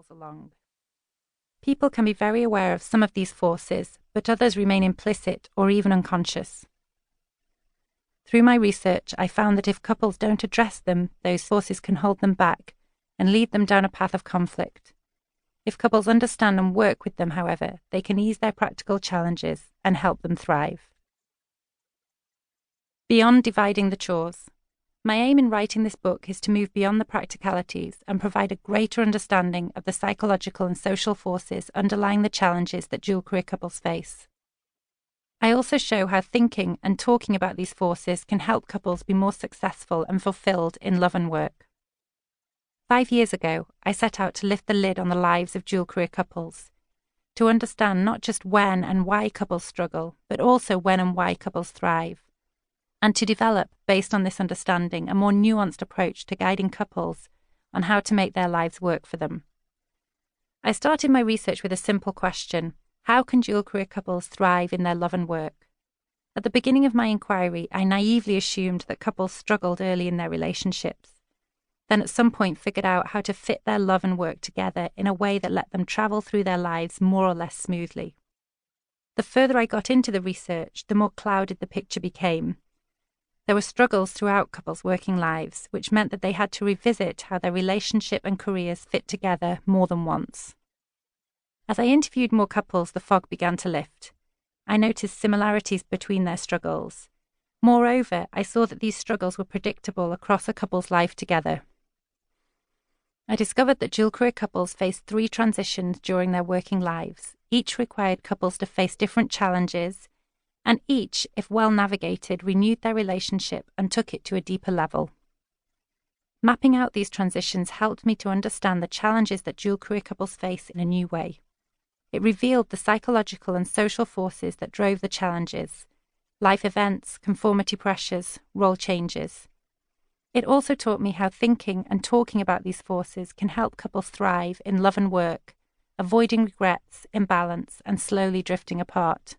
couples along. People can be very aware of some of these forces, but others remain implicit or even unconscious. Through my research, I found that if couples don't address them, those forces can hold them back and lead them down a path of conflict. If couples understand and work with them, however, they can ease their practical challenges and help them thrive. Beyond dividing the chores. My aim in writing this book is to move beyond the practicalities and provide a greater understanding of the psychological and social forces underlying the challenges that dual-career couples face. I also show how thinking and talking about these forces can help couples be more successful and fulfilled in love and work. 5 years ago, I set out to lift the lid on the lives of dual-career couples, to understand not just when and why couples struggle, but also when and why couples thrive, and to develop, based on this understanding, a more nuanced approach to guiding couples on how to make their lives work for them. I started my research with a simple question: how can dual-career couples thrive in their love and work? At the beginning of my inquiry, I naively assumed that couples struggled early in their relationships, then at some point figured out how to fit their love and work together in a way that let them travel through their lives more or less smoothly. The further I got into the research, the more clouded the picture became. There were struggles throughout couples' working lives, which meant that they had to revisit how their relationship and careers fit together more than once. As I interviewed more couples, the fog began to lift. I noticed similarities between their struggles. Moreover, I saw that these struggles were predictable across a couple's life together. I discovered that dual-career couples faced 3 transitions during their working lives. Each required couples to face different challenges, and each, if well navigated, renewed their relationship and took it to a deeper level. Mapping out these transitions helped me to understand the challenges that dual-career couples face in a new way. It revealed the psychological and social forces that drove the challenges: life events, conformity pressures, role changes. It also taught me how thinking and talking about these forces can help couples thrive in love and work, avoiding regrets, imbalance, and slowly drifting apart.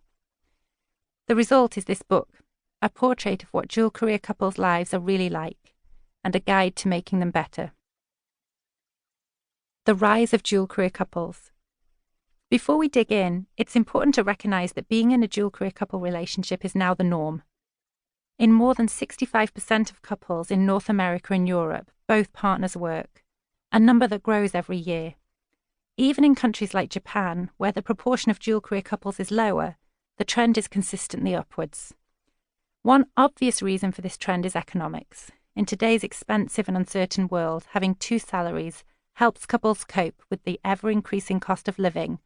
The result is this book, a portrait of what dual-career couples' lives are really like, and a guide to making them better. The rise of dual-career couples. Before we dig in, it's important to recognise that being in a dual-career couple relationship is now the norm. In more than 65% of couples in North America and Europe, both partners work, a number that grows every year. Even in countries like Japan, where the proportion of dual-career couples is lower, the trend is consistently upwards. One obvious reason for this trend is economics. In today's expensive and uncertain world, having 2 salaries helps couples cope with the ever-increasing cost of living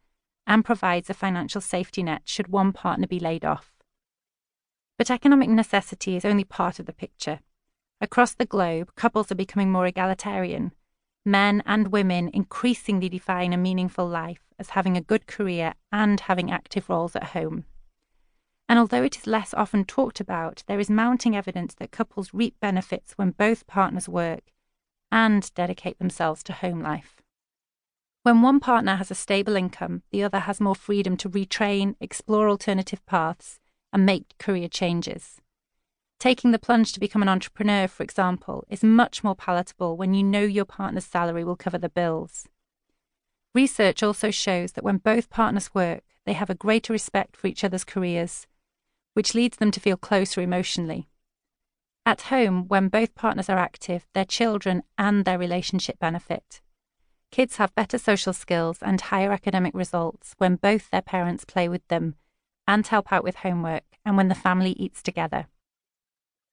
and provides a financial safety net should one partner be laid off. But economic necessity is only part of the picture. Across the globe, couples are becoming more egalitarian. Men and women increasingly define a meaningful life as having a good career and having active roles at home. And although it is less often talked about, there is mounting evidence that couples reap benefits when both partners work and dedicate themselves to home life. When one partner has a stable income, the other has more freedom to retrain, explore alternative paths, and make career changes. Taking the plunge to become an entrepreneur, for example, is much more palatable when you know your partner's salary will cover the bills. Research also shows that when both partners work, they have a greater respect for each other's careers, which leads them to feel closer emotionally. At home, when both partners are active, their children and their relationship benefit. Kids have better social skills and higher academic results when both their parents play with them and help out with homework, and when the family eats together.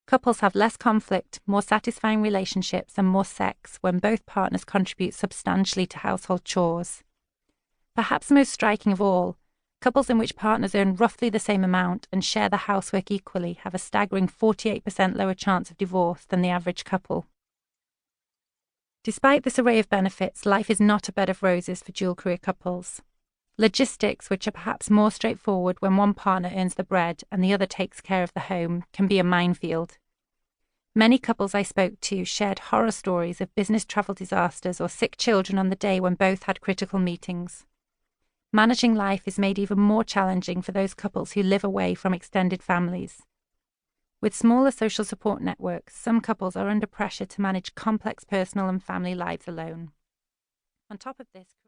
Couples have less conflict, more satisfying relationships, and more sex when both partners contribute substantially to household chores. Perhaps most striking of all, couples in which partners earn roughly the same amount and share the housework equally have a staggering 48% lower chance of divorce than the average couple. Despite this array of benefits, life is not a bed of roses for dual-career couples. Logistics, which are perhaps more straightforward when one partner earns the bread and the other takes care of the home, can be a minefield. Many couples I spoke to shared horror stories of business travel disasters or sick children on the day when both had critical meetings. Managing life is made even more challenging for those couples who live away from extended families. With smaller social support networks, some couples are under pressure to manage complex personal and family lives alone. On top of this,